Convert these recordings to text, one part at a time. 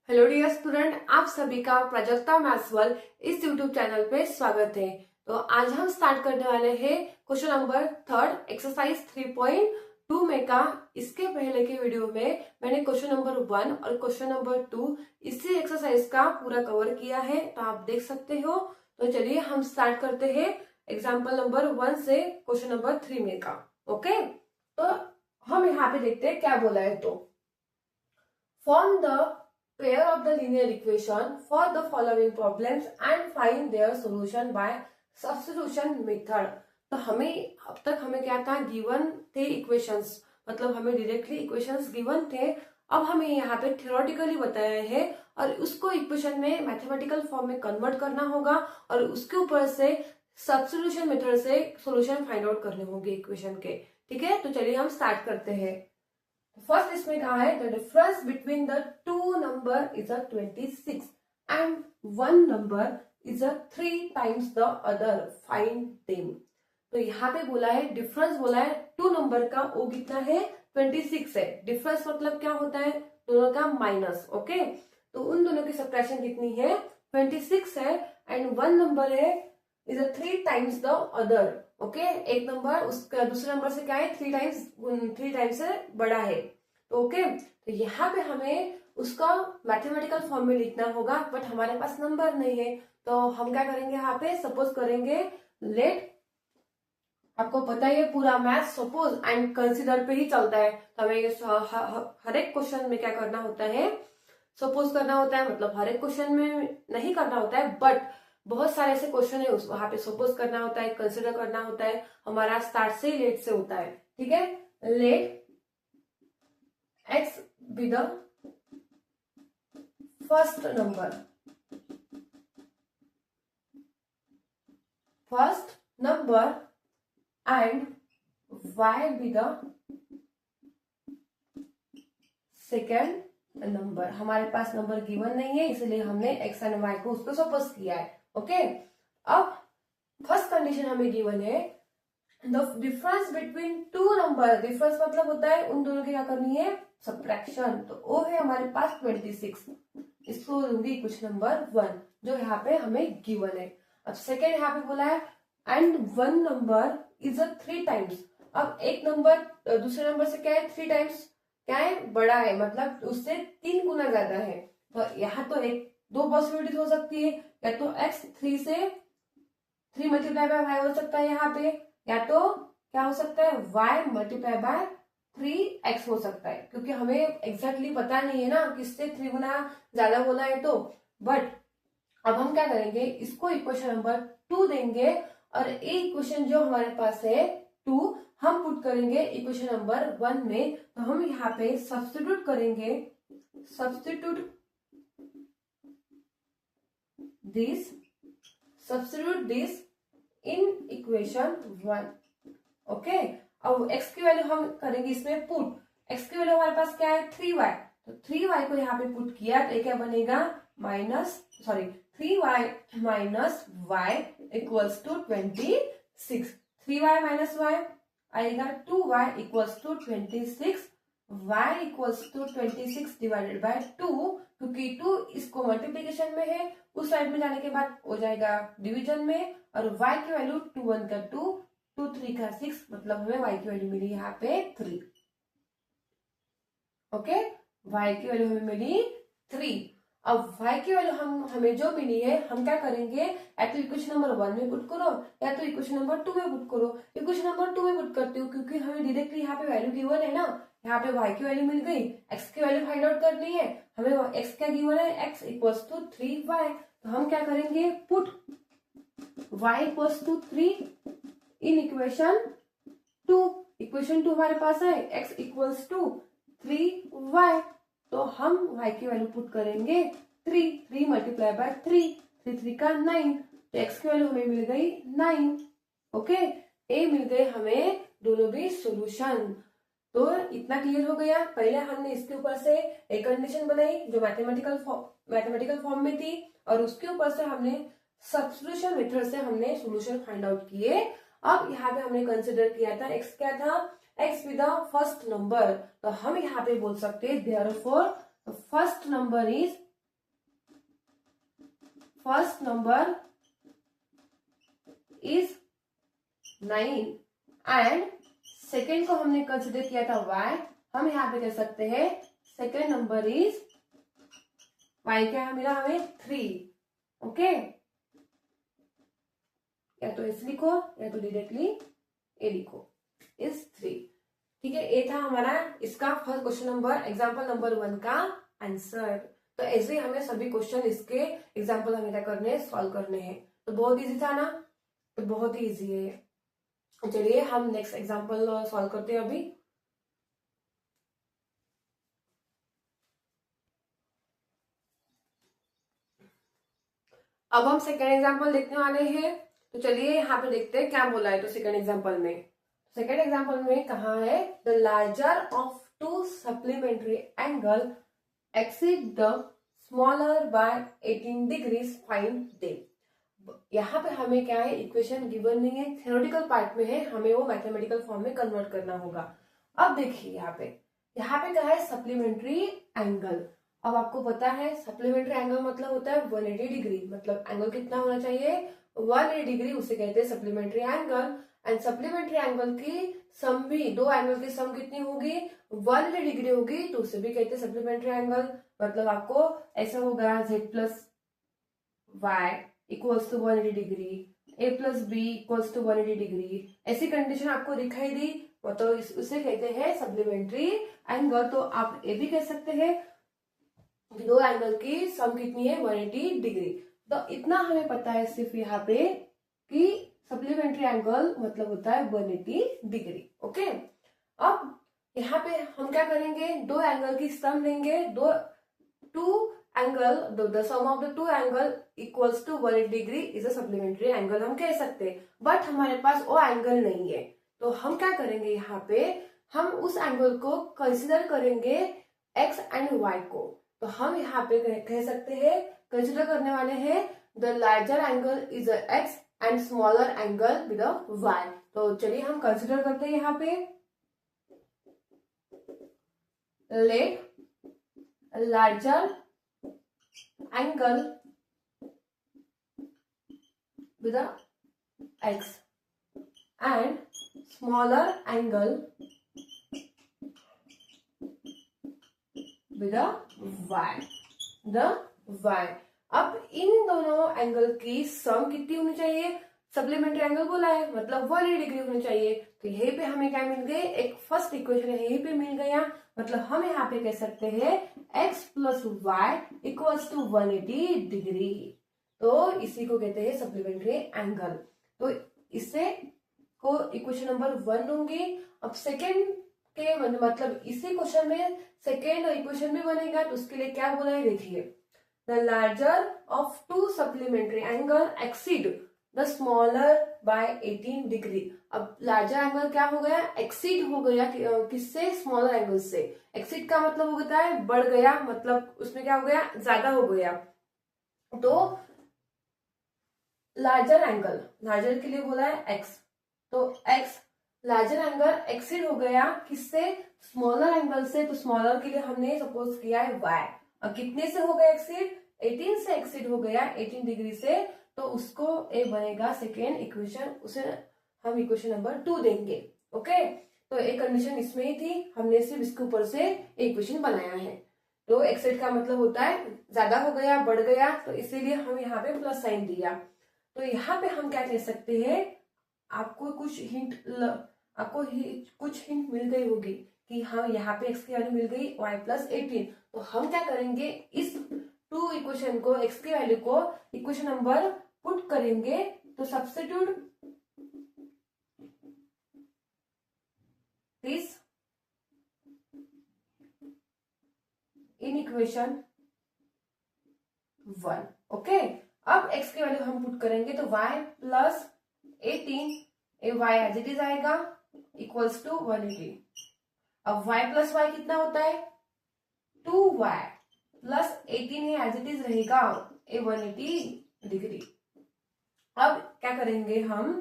Hello dear student, आप सभी का प्राजक्ता मैथ्स वर्ल्ड इस यूट्यूब चैनल पे स्वागत है। तो आज हम स्टार्ट करने वाले हैं क्वेश्चन नंबर 3 एक्सरसाइज 3.2 में का। इसके पहले के वीडियो में मैंने क्वेश्चन नंबर 1 और क्वेश्चन नंबर 2 इसी एक्सरसाइज का पूरा कवर किया है, तो आप देख सकते हो। तो चलिए हम स्टार्ट करते हैं एग्जाम्पल नंबर 1 से क्वेश्चन नंबर 3 में का। ओके, तो हम यहाँ पे देखते हैं क्या बोला है। तो form the pair of the linear equation for the following problems and find their solution by substitution method। तो हमें अब तक हमें क्या था, गिवन थे इक्वेशंस, मतलब हमें डायरेक्टली इक्वेशंस गिवन थे। अब हमें यहाँ पे थियोरेटिकली बताया है और उसको इक्वेशन में मैथमेटिकल फॉर्म में कन्वर्ट करना होगा और उसके ऊपर से सब्स्टिट्यूशन मेथड से सॉल्यूशन फाइंड आउट करने होंगे इक्वेशन के। ठीक है, तो चलिए हम स्टार्ट करते हैं। फर्स्ट इसमें कहा है the difference between the two number is a 26 and one number is a 3 times the other, find them. तो यहाँ पे बोला है डिफरेंस, बोला है टू नंबर का वो कितना है, 26 है। डिफरेंस मतलब क्या होता है, दोनों का माइनस। ओके, तो उन दोनों की सब्ट्रैक्शन कितनी है, 26 है। एंड वन नंबर है is a 3 times the other. Okay, एक नंबर उसका दूसरे नंबर से क्या है, 3 टाइम्स से बड़ा है। तो ओके, तो यहाँ पे हमें उसका मैथमेटिकल फॉर्म में लिखना होगा, बट हमारे पास नंबर नहीं है। तो हम क्या करेंगे, यहाँ पे सपोज करेंगे लेट, आपको पता है पूरा मैथ सपोज एंड कंसीडर पे ही चलता है। तो हमें हर एक क्वेश्चन में क्या करना होता है, सपोज करना होता है। मतलब हर एक क्वेश्चन में नहीं करना होता है, बट बहुत सारे ऐसे क्वेश्चन है वहां पे सपोज करना होता है, कंसिडर करना होता है। हमारा स्टार्ट से लेट से होता है। ठीक है, let x be the first number and y be the second number. हमारे पास नंबर गिवन नहीं है, इसलिए हमने x एंड y को उस पर सपोज किया है। ओके, अब फर्स्ट कंडीशन हमें गिवन है the difference between two number. Difference मतलब होता है उन दोनों की क्या करनी है, सब्ट्रैक्शन। तो वो है हमारे पास 26, इसको दूंगी क्वेश्चन नंबर 1 जो यहाँ पे हमें गिवन है। अब सेकेंड यहाँ पे बोला है and one number is a 3 times. अब एक नंबर दूसरे नंबर से क्या है, 3 टाइम्स क्या है, बड़ा है, मतलब उससे 3 गुना ज्यादा है। तो यहाँ तो दो पॉसिबिलिटी हो सकती है, या तो x 3 से 3 मल्टीप्लाई बाय y हो सकता है यहाँ पे, या तो क्या हो सकता है, y मल्टीप्लाई बाय 3x हो सकता है। क्योंकि हमें एग्जैक्टली पता नहीं है ना किससे 3 गुना ज्यादा बोला है। तो बट अब हम क्या करेंगे, इसको इक्वेशन नंबर 2 देंगे और ये इक्वेशन जो हमारे पास है 2 हम पुट करेंगे इक्वेशन नंबर 1 में। तो हम यहाँ पे सब्स्टिट्यूट करेंगे, substitute this in equation 1। Okay, अब x की वैल्यू हम करेंगे इसमें पुट। x की वैल्यू हमारे पास क्या है, 3y। तो 3y को यहाँ पे पुट किया तो क्या बनेगा, 3y minus y equals to 26। 3y minus y आएगा 2y equals to 26। y equals to 26 divided by 2, क्योंकि 2 इसको मल्टीप्लीकेशन में है, उस साइड में जाने के बाद हो जाएगा डिवीजन में। और y की वैल्यू 2 1 का 2, 2 3 का 6, मतलब हमें y की वैल्यू मिली यहाँ पे 3। ओके, y की वैल्यू हमें मिली 3। अब y की वैल्यू हमें जो मिली है, हम क्या करेंगे, या तो इक्वेशन नंबर 1 में पुट करो या तो इक्वेशन नंबर 2 में पुट करो। इक्वेशन नंबर 2 में पुट करती हूँ क्योंकि हमें डायरेक्टली यहाँ पे वैल्यू गिवन है ना, यहाँ पे y की वैल्यू मिल गई, x की वैल्यू फाइंड आउट करनी है हमें। x क्या गिवन है, x इक्वल्स टू 3y। तो हम क्या करेंगे, put y equals to 3 in equation 2। Equation 2 हमारे पास है x इक्वल्स टू 3y। तो हम y की वैल्यू पुट करेंगे 3 मल्टीप्लाई बाय 3 3 का 9। तो x की वैल्यू हमें मिल गई 9। ओके, ए मिल गए हमें दोनों भी सॉल्यूशन। तो इतना क्लियर हो गया। पहले हमने इसके ऊपर से एक कंडीशन बनाई जो मैथमेटिकल फॉर्म में थी, और उसके ऊपर से हमने सब्स्टिट्यूशन मेथड से हमने सॉल्यूशन फाइंड आउट किए। अब यहाँ पे हमने कंसिडर किया था x क्या था, x with the first number. तो हम यहाँ पे बोल सकते हैं therefore first number is first number is 9 and second को हमने कंसिडर किया था y, हम यहाँ पे कह सकते हैं सेकेंड नंबर इज y क्या है मेरा, हमें 3। ओके, या तो एस लिखो या तो डायरेक्टली ए लिखो, इज 3। ठीक है, ये था हमारा इसका first question number example number 1 का आंसर। तो ऐसे हमें सभी क्वेश्चन इसके एग्जाम्पल हमें क्या करने, सॉल्व करने हैं। तो बहुत इजी था ना, तो बहुत ही इजी है। चलिए हम नेक्स्ट एग्जाम्पल सॉल्व करते हैं अभी। अब हम सेकेंड एग्जाम्पल देखने वाले हैं। तो चलिए यहाँ पे देखते हैं क्या बोला है। तो सेकेंड एग्जाम्पल में कहा है, the larger of to supplementary angle exceed the smaller by 18 degrees, find them. यहाँ पे हमें क्या है, इक्वेशन गिवन नहीं है, थ्योरेटिकल पार्ट में है, हमें वो मैथमेटिकल फॉर्म में कन्वर्ट करना होगा। अब देखिए यहाँ पे क्या है, सप्लीमेंट्री एंगल। अब आपको पता है सप्लीमेंट्री एंगल मतलब होता है 180 डिग्री, मतलब एंगल कितना होना चाहिए, 180 डिग्री, उसे कहते हैं supplementary angle. And supplementary angle की सम भी, दो एंगल की सम कितनी होगी, 180 डिग्री होगी, तो उसे भी कहते हैं सप्लीमेंट्री एंगल। मतलब आपको ऐसा होगा z plus Y equals to 180 degree, a plus B equals to 180 degree, ऐसी कंडीशन आपको दिखाई दी, तो उसे कहते हैं सप्लीमेंट्री एंगल। तो आप ये भी कह सकते हैं दो एंगल की सम कितनी है, 180 डिग्री। तो इतना हमें पता है सिर्फ यहाँ पे कि सप्लीमेंट्री एंगल मतलब होता है 180 डिग्री। ओके, अब यहाँ पे हम क्या करेंगे, दो एंगल की सम लेंगे, two angle, the sum of the two angle equals to 180 degree is a supplementary angle हम कह सकते हैं। बट हमारे पास वो एंगल नहीं है, तो हम क्या करेंगे, यहाँ पे हम उस एंगल को कंसिडर करेंगे x एंड y को। तो हम यहाँ पे कह सकते हैं, कंसिडर करने वाले हैं the larger angle is x and smaller angle with y। तो चलिए हम कंसिडर करते हैं यहाँ पे, let larger angle with x and smaller angle with y। अब इन दोनों एंगल की सम कितनी होनी चाहिए, सप्लीमेंट्री एंगल बोला है मतलब 180 डिग्री होनी चाहिए। तो यहीं पे हमें क्या मिल गए, एक फर्स्ट इक्वेशन यहीं पे मिल गया। मतलब हम यहाँ पे कह सकते हैं x plus Y equals to 180 degree. तो इसी को कहते हैं सप्लीमेंट्री एंगल। तो इससे को इक्वेशन नंबर 1 लूंगी। अब सेकेंड के मतलब इसी क्वेश्चन में सेकेंड इक्वेशन भी बनेगा, तो उसके लिए क्या बोला है देखिए, the larger of to supplementary angle exceed the smaller by 18 degree. अब लार्जर एंगल क्या हो गया, एक्सीड हो गया किससे, स्मॉलर एंगल से। एक्सीड का मतलब होता है बढ़ गया, मतलब उसमें क्या हो गया, ज्यादा हो गया। तो लार्जर एंगल, लार्जर के लिए बोला है x, तो x लार्जर एंगल एक्सीड हो गया किससे, स्मॉलर एंगल से। तो स्मॉलर के लिए हमने सपोज किया है y। और कितने से हो गया एक्सीड, 18 से एक्सीड हो गया, 18 डिग्री से। तो उसको ए बनेगा सेकेंड इक्वेशन, उसे हम इक्वेशन नंबर 2 देंगे। ओके, तो एक कंडीशन इसमें ही थी, हमने सिर्फ इसके ऊपर से इक्वेशन बनाया है। तो एक्सीड का मतलब होता है ज्यादा हो गया, बढ़ गया, तो इसीलिए हम यहाँ पे प्लस साइन दिया। तो यहाँ पे हम क्या कह सकते हैं, आपको कुछ हिंट मिल गई होगी कि हाँ यहाँ पे x की वैल्यू मिल गई y प्लस 18। तो हम क्या करेंगे, इस टू इक्वेशन को, x की वैल्यू को इक्वेशन नंबर पुट करेंगे। तो substitute this in equation 1। Okay, अब x की वैल्यू हम पुट करेंगे, तो y plus 18 y as it is आएगा इक्वल्स टू 180। अब y प्लस y कितना होता है, 2y प्लस 18 है एज इट इज रहेगा ए 180 डिग्री। अब क्या करेंगे हम,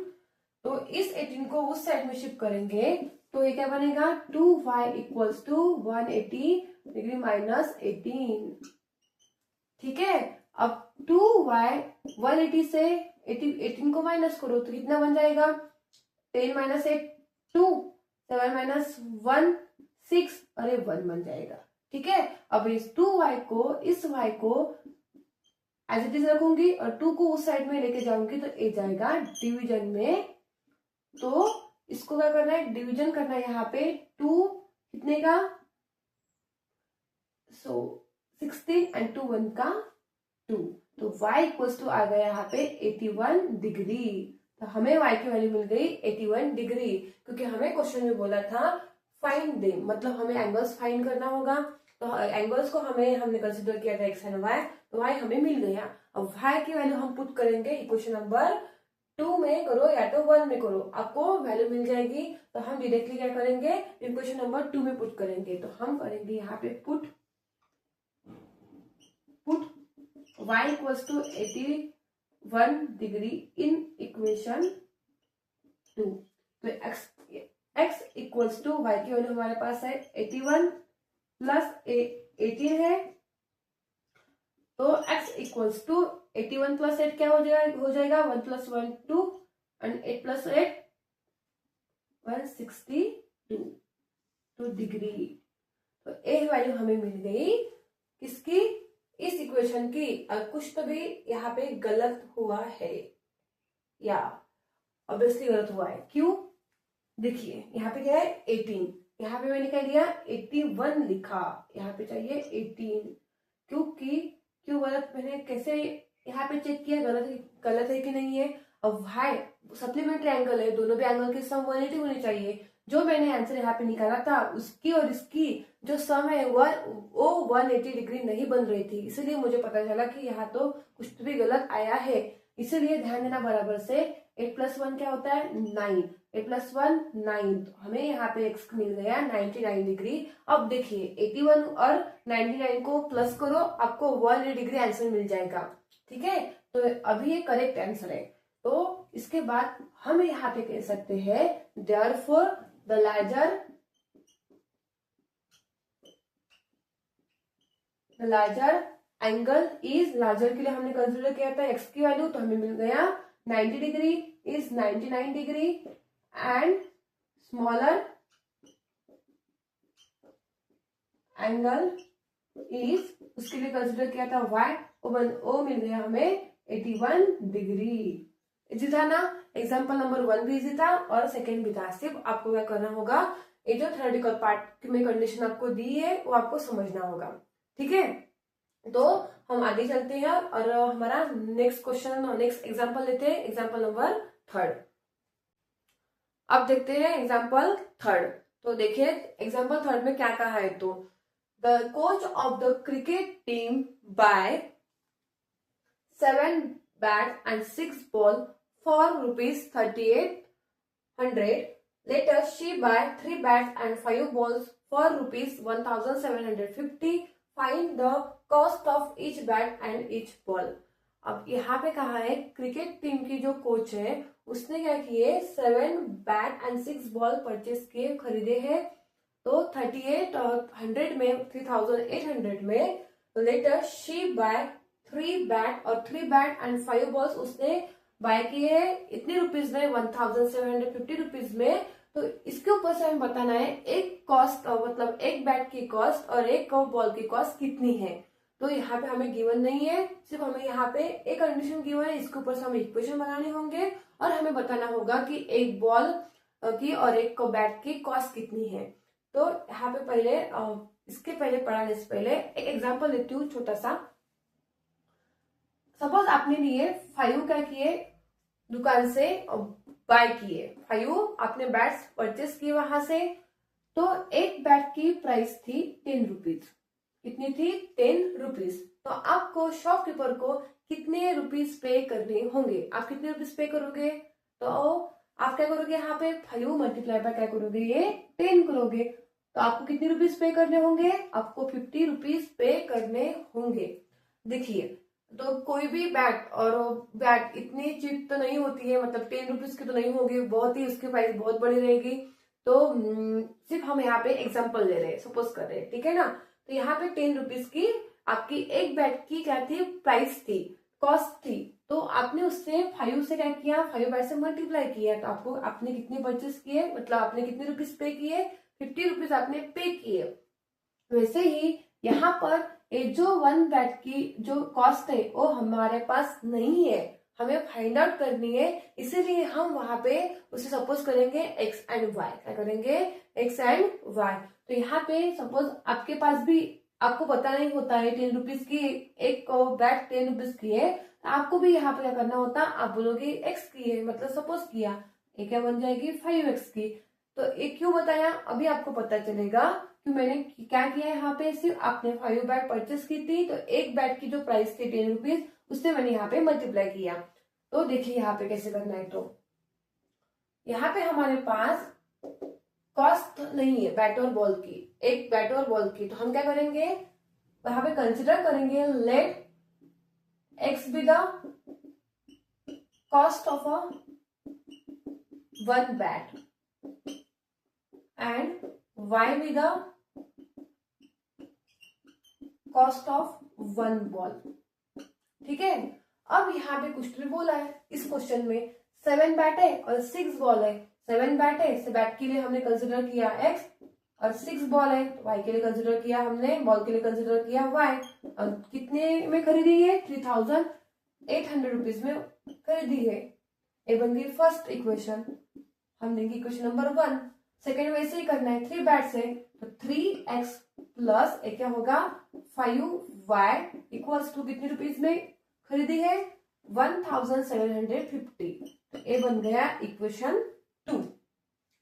तो इस 18 को उस साइड में शिफ्ट करेंगे, तो ये क्या बनेगा, 2y equals to 180 degree minus 18। ठीक है, अब 2y 180 से 18 को माइनस करो तो कितना बन जाएगा, 10 माइनस 8 2, 7 माइनस 1 6, अरे 1 बन जाएगा। ठीक है, अब इस 2y को इस y को एज इट इज रखूंगी और 2 को उस साइड में लेके जाऊंगी तो ए जाएगा डिवीजन में। तो इसको क्या करना है, डिवीजन करना है यहाँ पे 2 कितने का, 16 एंड 2 1 का 2, तो y इक्वल्स टू आ गया यहाँ पे 81 डिग्री। तो हमें y की वैल्यू मिल गई 81 डिग्री, क्योंकि हमें क्वेश्चन में बोला था फाइंड दे, मतलब हमें एंगल्स फाइंड करना होगा। तो एंगल्स को हमने कंसिडर किया था x एंड y, तो y हमें मिल गया। अब y की वैल्यू हम पुट करेंगे इक्वेशन नंबर 2 में करो या तो 1 में करो, आपको वैल्यू मिल जाएगी। तो हम डायरेक्टली क्या करेंगे, इक्वेशन नंबर 2 में पुट करेंगे। तो हम करेंगे यहाँ पे put y equals to 81 degree in equation 2। तो x इक्वल्स टू y की वैल्यू हमारे पास है 81 प्लस 18 है, तो x इक्वल्स टू 81 प्लस 8 क्या हो जाएगा 1 प्लस 1 2 एंड 8 प्लस 8 162 डिग्री। तो ए वैल्यू हमें मिल गई किसकी, इस इक्वेशन की। और कुछ तो भी यहाँ पे गलत हुआ है, या ऑब्वियसली गलत हुआ है। क्यों, देखिए यहाँ पे क्या है 18, यहाँ पे मैंने क्या लिया 81 लिखा, यहाँ पे चाहिए 18। क्यों गलत, मैंने कैसे यहाँ पे चेक किया गलत है कि नहीं है। अब y सप्लीमेंट्री एंगल है, दोनों भी एंगल की सम 180 होनी चाहिए। जो मैंने आंसर यहाँ पे निकाला था उसकी और इसकी जो सम है वो 180 डिग्री नहीं बन रही थी, इसलिए मुझे पता चला कि यहाँ तो कुछ तो भी गलत आया है। इसीलिए ध्यान देना बराबर से 8 प्लस 1 क्या होता है 9, 8 प्लस 1 9, तो हमें यहाँ पे x मिल गया 99 डिग्री। अब देखिए 81 और 99 को प्लस करो, आपको 180 डिग्री आंसर मिल जाएगा। ठीक है, तो अभी ये करेक्ट आंसर है। तो इसके बाद हम यहाँ पे कह सकते हैं therefore the larger angle is, larger के लिए हमने कंसिडर किया था x की वैल्यू, तो हमें मिल गया 90 degree is 99 degree and smaller angle is, उसके लिए कंसिडर किया था y, ओ मिल गया हमें 81 डिग्री। इजी था ना, एग्जाम्पल नंबर 1 भी इजी था और सेकेंड भी था। सिर्फ आपको क्या करना होगा, ये जो थ्योरेटिकल पार्ट में कंडीशन आपको दी है वो आपको समझना होगा। ठीक है, तो हम आगे चलते हैं और हमारा नेक्स्ट एग्जाम्पल लेते हैं, एग्जाम्पल नंबर 3। अब देखते हैं एग्जाम्पल 3। तो देखिए एग्जाम्पल 3 में क्या कहा है, तो the coach of the cricket team by 7 bat and 6 ball for rupees 3800. Later she buy 3 bats and 5 balls for rupees 1750. Find the cost of each bat and each ball. अब यहाँ पे कहा है क्रिकेट टीम की जो coach है उसने क्या किए 7 बैट एंड 6 बॉल परचेस किए, खरीदे हैं। तो 38 और 100 में 3800 में, तो लेटर शी बाय 3 बैट और 3 बैट एंड 5 बॉल्स उसने बाय किए हैं इतने रुपीज में 1750 रुपीज में। तो इसके ऊपर से हमें बताना है एक कॉस्ट, मतलब एक बैट की कॉस्ट और एक बॉल की कॉस्ट कितनी है। तो यहाँ पे हमें गिवन नहीं है, सिर्फ हमें यहाँ पे एक कंडीशन गिवन है, इसके ऊपर से हमें इक्वेशन बनाने होंगे और हमें बताना होगा कि एक बॉल की और एक बैट की कॉस्ट कितनी है। तो यहाँ पे पहले इसके पहले पढ़ाने से पहले एक एग्जाम्पल लेती हूँ छोटा सा। सपोज आपने लिए 5 क्या किए दुकान से बाय किए, 5 आपने बैट्स परचेस किए वहां से। तो एक बैट की प्राइस थी 10 रुपीज, कितनी थी 10 रुपीज। तो आपको शॉपकीपर को कितने रुपीज पे करने होंगे, आप कितने रुपीज पे करोगे, तो आप क्या करोगे यहाँ पे 5 मल्टीप्लाई बाय क्या करोगे ये 10 करोगे। तो आपको कितने रुपीज पे करने होंगे, आपको 50 रुपीज पे करने होंगे। देखिए तो कोई भी बैट, और बैट इतनी चीप तो नहीं होती है, मतलब 10 रुपीज की तो नहीं होगी, बहुत ही उसकी प्राइस बहुत बड़ी रहेगी। तो सिर्फ हम यहाँ पे एग्जांपल ले रहे हैं, सपोज कर रहे हैं, ठीक है ना। तो यहाँ पे 10 रुपीज की आपकी एक बैट की क्या थी प्राइस थी, कॉस्ट थी, तो आपने उससे 5 से क्या किया, 5 से मल्टीप्लाई किया, तो आपको आपने कितने परचेस किए, मतलब आपने कितने रुपीज पे किए, 50 रुपीज आपने पे किए। वैसे ही यहाँ पर ये जो 1 बैट की जो कॉस्ट है वो हमारे पास नहीं है, हमें फाइंड आउट करनी है, इसीलिए हम वहां पे उसे सपोज करेंगे एक्स एंड वाई। क्या करेंगे, एक्स एंड वाई। तो यहाँ पे सपोज आपके पास भी, आपको पता नहीं होता है 10 रुपीज की एक बैट 10 रुपीज की है, आपको भी यहाँ पे क्या करना होता, आप बोलोगे एक्स की है, मतलब सपोज किया, ये क्या बन जाएगी 5x की। तो ये क्यों बताया, अभी आपको पता चलेगा कि मैंने क्या किया है। यहाँ पे सिर्फ आपने 5 बैट परचेस की थी, तो एक बैट की जो प्राइस थी 10 रुपीज, उससे मैंने यहाँ पे मल्टीप्लाई किया। तो देखिए यहाँ पे कैसे करना है। तो यहाँ पे हमारे पास कॉस्ट नहीं है बैट और बॉल की, एक बैट और बॉल की, तो हम क्या करेंगे, यहाँ पे कंसिडर करेंगे let x be the cost of a 1 bat and y be the cost of 1 ball. ठीक है, अब यहाँ पे कुछ भी बोला है इस क्वेश्चन में, 7 बैट है और 6 बॉल है। 7 बैट है, इस बैट के लिए हमने कंसिडर किया x, और 6 बॉल है तो y के लिए कंसिडर किया हमने, बॉल के लिए कंसिडर किया y। और कितने में खरीदी है, 3800 रुपीज में खरीदी है। ये बन गई फर्स्ट इक्वेशन, हम देंगे इक्वेशन नंबर 1। सेकेंड वैसे ही करना है, 3 बैट्स है तो 3x प्लस क्या होगा 5y इक्वल्स टू कितनी रुपीज में खरीदी है, 1750। तो ये बन गया इक्वेशन 2।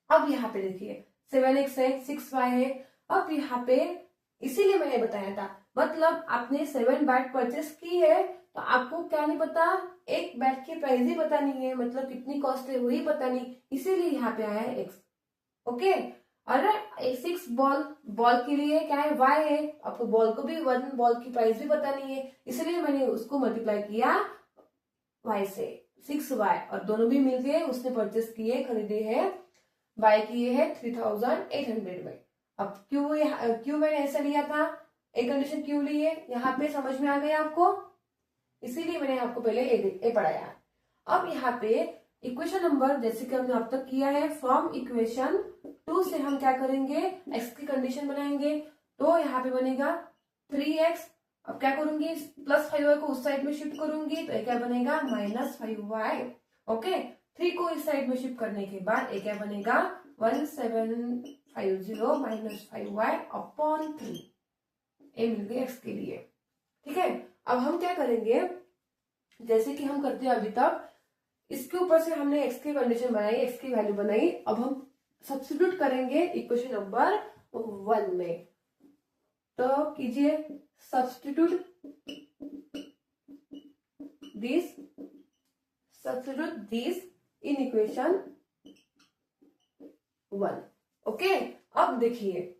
अब यहाँ पे देखिए 7x है, 6y है। अब यहाँ पे इसीलिए मैंने बताया था, मतलब आपने 7 बैट परचेस की है तो आपको क्या नहीं पता, एक बैट की प्राइस ही पता नहीं है, मतलब कितनी कॉस्ट है वही पता नहीं, इसीलिए यहाँ पे आया है x। ओके, और 6 बॉल के लिए क्या है y है, आपको बॉल को भी 1 बॉल की प्राइस भी पता नहीं है, इसलिए मैंने उसको मल्टीप्लाई किया y से, 6y, और दोनों भी मिल गए, उसने परचेस किए, खरीदे है, बाय किए है 3800 में। अब क्यों मैंने ऐसा लिया था, एक कंडीशन क्यों ली है, यहाँ पे समझ में आ गया आपको, इसीलिए मैंने आपको पहले ए पढ़ाया। अब यहाँ पे इक्वेशन नंबर, जैसे कि हमने अब तक किया है, फ्रॉम इक्वेशन 2 से हम क्या करेंगे, x की कंडीशन बनाएंगे। तो यहाँ पे बनेगा 3x, अब क्या करूंगी, प्लस 5y को उस साइड में शिफ्ट करूंगी, तो क्या बनेगा -5y। ओके, 3 को इस साइड में शिफ्ट करने के बाद क्या बनेगा 1750 -5y अपॉन 3। ये मिल गई x के लिए। ठीक है, अब हम क्या करेंगे, जैसे कि हम करते हैं अभी तक, इसके ऊपर से हमने x की कंडीशन बनाई, x की वैल्यू बनाई, अब हम सब्स्टिट्यूट करेंगे इक्वेशन नंबर 1 में। तो कीजिए substitute this in equation 1। Okay, अब देखिए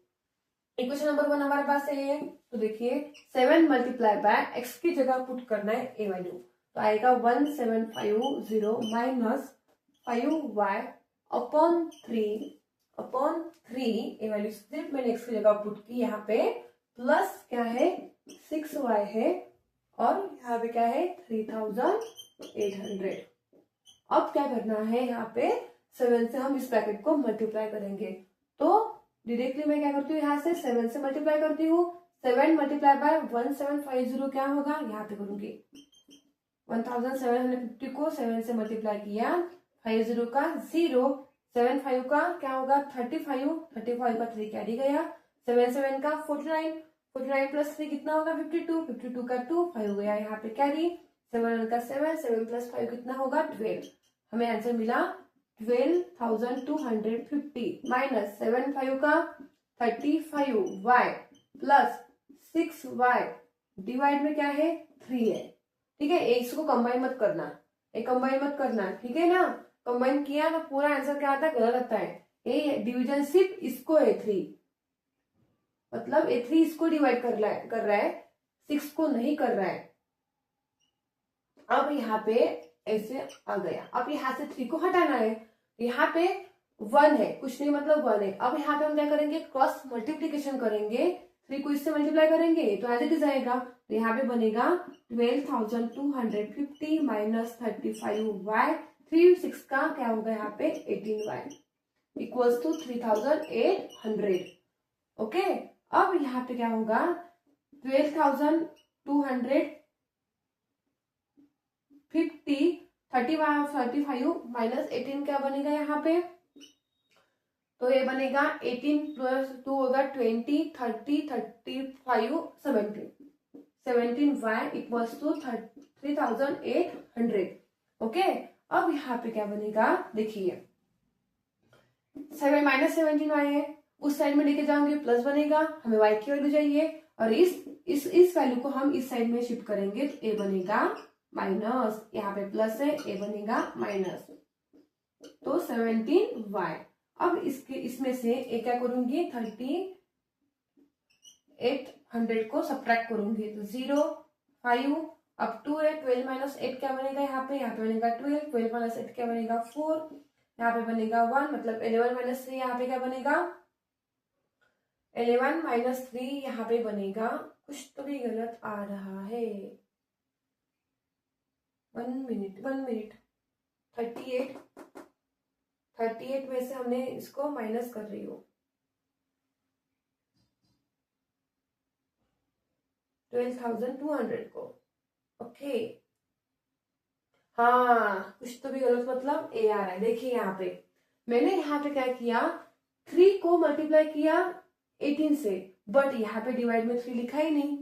इक्वेशन नंबर 1 हमारे पास है, तो देखिए 7 मल्टीप्लाई बाय x की जगह पुट करना है ए वैल्यू, तो आएगा 1750 माइनस 5y अपॉन 3 ये वैल्यू सिर्फ मैंने x की जगह पुट की, यहाँ पे प्लस क्या है 6y है, और यहाँ पे क्या है 3800। अब क्या करना है, यहाँ पे 7 से हम इस ब्रैकेट को मल्टीप्लाई करेंगे, तो डायरेक्टली मैं क्या करती हूँ, यहाँ से 7 से मल्टीप्लाई करती हूँ, 7 मल्टीप्लाई बाय 1750 क्या होगा, यहाँ पे करूंगी 1750 को 7 से मल्टीप्लाई किया, 50 का 0, 75 का क्या होगा 35 का 3 कैरी गया, 7 का 49 प्लस 3 कितना होगा 52 का 2 5 गया यहाँ पे कैरी, 7 का 7 प्लस 5 कितना होगा 12। हमें आंसर मिला 12,250 माइनस 75 का 35y प्लस 6y डिवाइड में क्या है 3 है। ठीक है, इसको कंबाइन मत करना, ठीक है ना, कंबाइन किया तो पूरा आंसर क्या आता है, गलत आता है। ये डिवीजन सिर्फ इसको है 3, मतलब ये 3 इसको डिवाइड कर रहा है 6 को नहीं कर रहा है। अब यहाँ पे ऐसे आ गया, अब यहाँ से 3 को हटाना है, यहाँ पे 1 है, कुछ नहीं मतलब 1 है। अब यहाँ पे हम क्या करेंगे, क्रॉस मल्टीप्लीकेशन करेंगे, 3 को इससे मल्टीप्लाई करेंगे तो एज इट इज आएगा, तो यहाँ पे बनेगा 12,250 माइनस 35y, 3 का क्या होगा यहाँ पे 18y इक्वल्स टू 3,800। ओके, अब यहाँ पे क्या होगा 12,250 35 माइनस 18 क्या बनेगा यहाँ पे, तो ये बनेगा 18 प्लस 2 होगा 20, 30, 35, 17y इक्वल्स टू 3,800। ओके, अब यहाँ पे क्या बनेगा देखिए, 7 माइनस 17y है, उस साइड में लेके जाओगे प्लस बनेगा, हमें y की वैल्यू चाहिए और इस वैल्यू को हम इस साइड में शिफ्ट करेंगे तो a बनेगा माइनस, यहाँ पे प्लस है, a बनेगा माइनस, तो 17y। अब इसमें से a क्या करूंगी 3,800 को सब्ट्रैक्ट करूंगी तो 0, 5, अब 2 है, 12 माइनस 8 क्या बनेगा यहाँ पे बनेगा 12, 12 माइनस 8 क्या बनेगा 4, यहाँ पे बनेगा 1, मतलब 11 माइनस 3 यहाँ पे क्या बनेगा 11 माइनस 3 यहाँ पे बनेगा, कुछ तो भी गलत आ रहा है, 1 मिनट 38 में से हमने इसको माइनस कर रही हूँ 12,200 को। ओके, हाँ कुछ तो भी गलत, मतलब ए आ रहा है। देखिए यहाँ पे मैंने यहाँ पे क्या किया 3 को मल्टीप्लाई किया 18 से, बट यहाँ पे डिवाइड में 3 लिखा ही नहीं,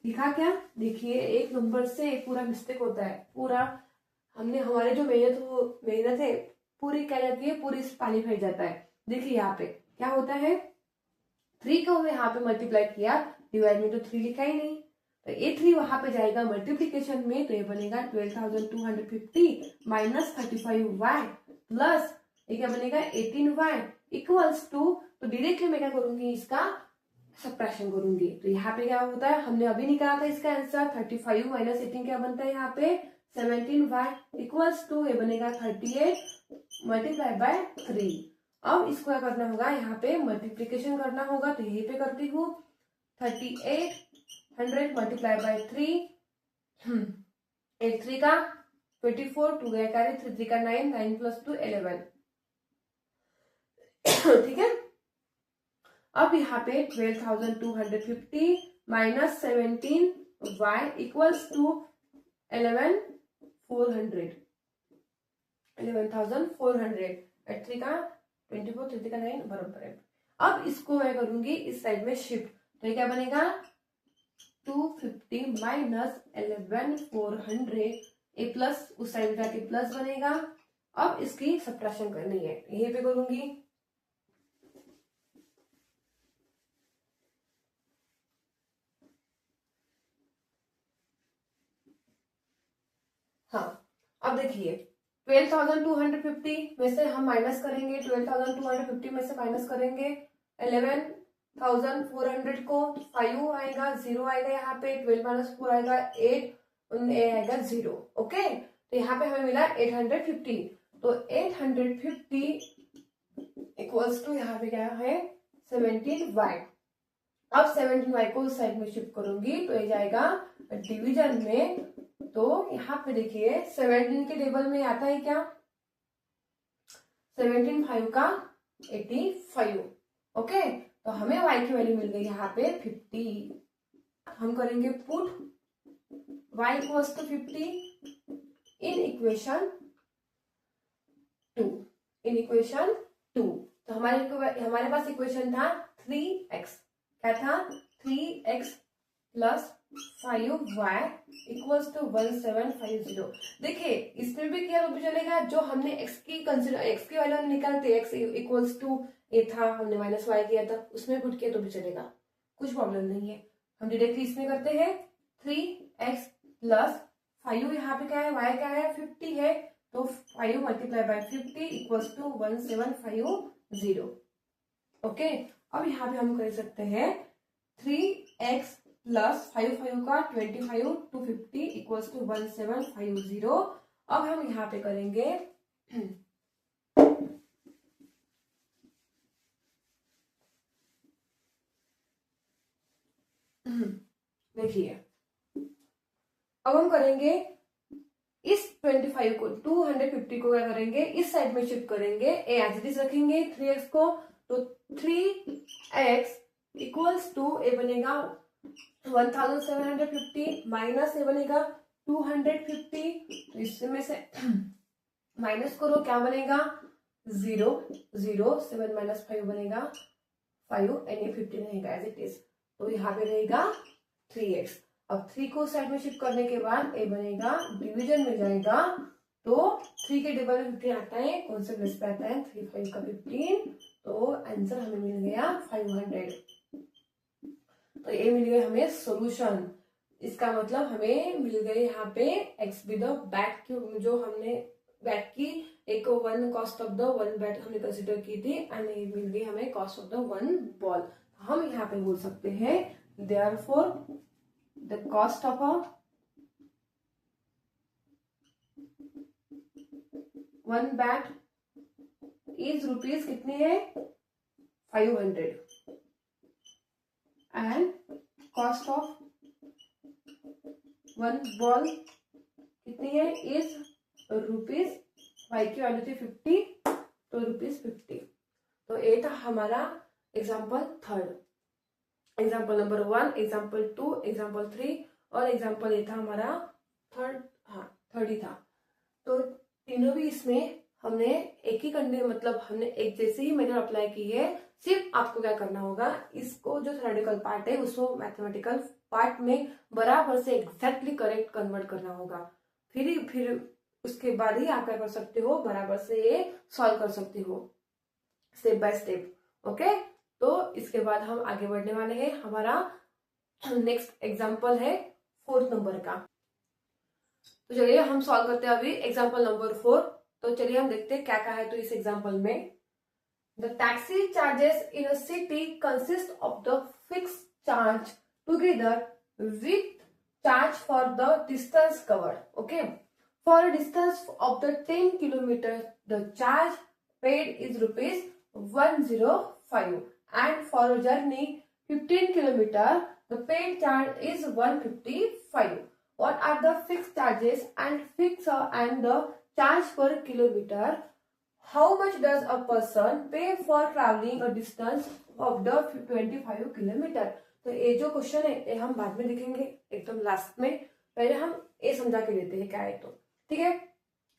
लिखा क्या देखिए, एक नंबर से पूरा मिस्टेक होता है, पूरा हमने हमारे जो मेहनत है पूरी क्या जाती है, पूरी पानी फेर जाता है। देखिए यहाँ पे क्या होता है 3 को यहाँ पे मल्टीप्लाई किया, डिवाइड में तो 3 लिखा ही नहीं, तो ये 3 वहां पे जाएगा मल्टीप्लीकेशन में, तो ये बनेगा 12,250 माइनस 35y प्लस ये क्या बनेगा 18y इक्वल्स टू, तो डायरेक्टली मैं क्या करूंगी इसका सब्ट्रैक्शन करूंगी, तो यहाँ पे क्या होता है हमने अभी निकाला था इसका आंसर 35 माइनस 18 क्या बनता है यहाँ पे 17y इक्वल्स टू, ये बनेगा 38 मल्टीप्लाई बाय 3। अब इसको क्या करना होगा यहाँ पे मल्टीप्लीकेशन करना होगा, तो यही पे करती हूँ 3800 मल्टीप्लाई बाय 3, 8 3 का 24, 2 गया कैरी, 3 3 का 9, 9 प्लस 2 11। ठीक है, अब यहाँ पे 12,250 minus 17y equals to 11,400 eight 3 का 24, 3 का 9 बराबर है। अब इसको मैं करूंगी इस साइड में शिफ्ट, तो ये क्या बनेगा 250 माइनस 11,400 ए प्लस उस साइड में जाके प्लस बनेगा। अब इसकी सब्ट्रैक्शन करनी है, यहीं पे करूंगी, हाँ अब देखिए 12,250 में से हम माइनस करेंगे, 12,250 में से माइनस करेंगे 11,400 को 5 आएगा, 0 आएगा यहाँ पे, 12 माइनस 4 आएगा 8, आएगा 0। ओके, तो यहाँ पे हमें मिला 850, तो 850 इक्वल्स टू यहाँ पे क्या है 17y। अब 17y को उस साइड में शिफ्ट करूंगी तो ये जाएगा डिवीजन में, तो यहाँ पे देखिए 17 के टेबल में आता है क्या 17 5 का 85। ओके, तो हमें y की वैल्यू मिल गई यहाँ पे 50। हम करेंगे put y equals to 50 in equation 2, तो हमारे पास इक्वेशन था 3x, क्या था 3x plus 5y equals to 1750। देखिए इसमें भी किया तो भी चलेगा, जो हमने x की वैल्यू निकालते x इक्वल्स टू ए था, हमने माइनस y किया था, उसमें पुट किया तो भी चलेगा, कुछ प्रॉब्लम नहीं है। हम डायरेक्टली इसमें करते हैं 3x प्लस 5, यहाँ पे क्या है y क्या है 50 है, तो 5 multiply by 50 equals to 1750। Okay, अब यहाँ पे हम कर सकते हैं 3x प्लस 5 का 25 टू 50 इक्वल्स टू 1750। अब हम यहाँ पे करेंगे देखिए अब हम करेंगे इस 25 को 250 को क्या करेंगे, इस साइड में शिफ्ट करेंगे, ए एज इट इज रखेंगे 3x को, तो 3x इक्वल्स टू ए बनेगा 1750 माइनस ए बनेगा 250, तो इसमें से माइनस करो क्या बनेगा 0, 0 7 माइनस 5 बनेगा 5 एंड 50 रहेगा एज इट इज, तो यहाँ पे रहेगा 3x। अब 3 को साइड में शिफ्ट करने के बाद ए बनेगा डिवीजन में जाएगा, तो 3 के टेबल में 15 आता है, कौन से प्लेस पे आता है 3 5 का 15, तो आंसर हमें मिल गया 500। तो ये मिल गया हमें सॉल्यूशन। इसका मतलब हमें मिल गए यहाँ पे एक्स विद बैट की, जो हमने बैट की एक one cost of the one bat हमने कंसिडर की थी, एंड ये मिल गई हमें cost of the one ball. हम यहाँ पे बोल सकते हैं therefore the cost of a one bat is rupees कितनी है 500 and cost of one ball कितनी है इज रुपीज, वाई की वैल्यू थी 50 तो रुपीज 50। तो ये था हमारा example third, example number 1, example 2, example 3 और एग्जाम्पल ये था हमारा थर्ड, हाँ थर्ड ही था। तो तीनों भी इसमें हमने एक ही कंडीशन, मतलब हमने एक जैसे ही मेथड अप्लाई की है, सिर्फ आपको क्या करना होगा, इसको जो थ्योरेटिकल पार्ट है उसको मैथमेटिकल पार्ट में बराबर से एग्जैक्टली करेक्ट कन्वर्ट करना होगा, फिर उसके बाद ही आप क्या कर सकते हो, बराबर से ये सॉल्व कर सकते हो स्टेप बाय स्टेप। ओके, तो इसके बाद हम आगे बढ़ने वाले हैं। हमारा नेक्स्ट एग्जाम्पल है 4th नंबर का। तो चलिए हम सॉल्व करते हैं अभी एग्जाम्पल नंबर 4। तो चलिए हम देखते हैं क्या कहा है। तो इस एग्जाम्पल में the taxi charges in a city consist of the fix charge together with charge for the distance covered. Okay, for a distance of the 10 km, the charge paid is rupees 105, and for a journey 15 km, the paid charge is 155. What are the fixed charges and the charge per kilometer? How much does a person pay for traveling a distance of the 25 km? तो ये जो question है ये हम बाद में देखेंगे एकदम लास्ट में, पहले हम ये समझा के लेते हैं क्या है। तो ठीक है,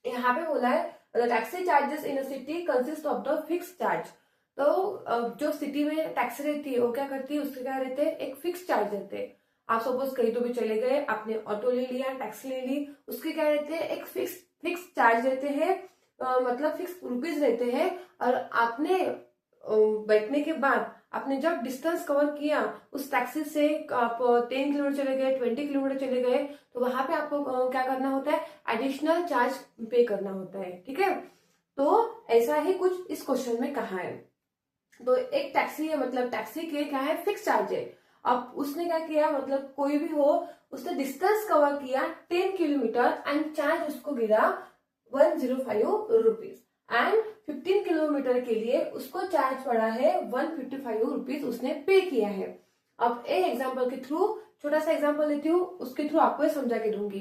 यहाँ पे बोला है the taxi charges in a city consist of the fix charge. तो जो सिटी में टैक्सी रहती है वो क्या करती है, उसके क्या रहते हैं, एक फिक्स चार्ज रहते हैं। आप सपोज कहीं तो भी चले गए, आपने ऑटो ले लिया, टैक्सी ले ली, उसके क्या रहते हैं, एक फिक्स चार्ज रहते हैं, मतलब फिक्स रुपीज रहते हैं। और आपने बैठने के बाद आपने जब डिस्टेंस कवर किया उस टैक्सी से, आप 10 किलोमीटर चले गए, 20 किलोमीटर चले गए, तो वहां पे आपको क्या करना होता है, एडिशनल चार्ज पे करना होता है। ठीक है, तो ऐसा ही कुछ इस क्वेश्चन में कहा है। तो एक टैक्सी है, मतलब टैक्सी के क्या है, फिक्स चार्ज है। अब उसने क्या किया, मतलब कोई भी हो, उसने डिस्टेंस कवर किया 10 किलोमीटर एंड चार्ज उसको गिरा 105 रुपीज, एंड 15 किलोमीटर के लिए उसको चार्ज पड़ा है 155 रुपीज, उसने पे किया है। अब एक एग्जांपल के थ्रू, छोटा सा एग्जांपल लेती हूँ, उसके थ्रू आपको समझा के दूंगी।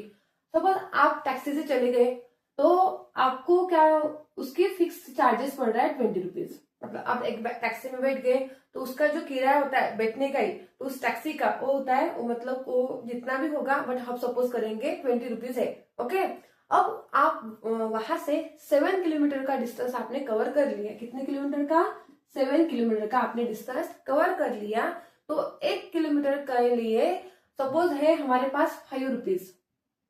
सपोज आप टैक्सी से चले गए, तो आपको क्या, उसकी फिक्स चार्जेस पड़ रहा है 20 रुपीज। मतलब आप एक टैक्सी में बैठ गए तो उसका जो किराया होता है बैठने का ही, तो उस टैक्सी का वो होता है, वो मतलब वो जितना भी होगा, बट हम सपोज करेंगे 20 रुपीज है। ओके, अब आप वहां से 7 किलोमीटर का डिस्टेंस आपने कवर कर लिया। कितने किलोमीटर का, 7 किलोमीटर का आपने डिस्टेंस कवर कर लिया। तो 1 किलोमीटर के लिए सपोज है हमारे पास 5 रुपीज,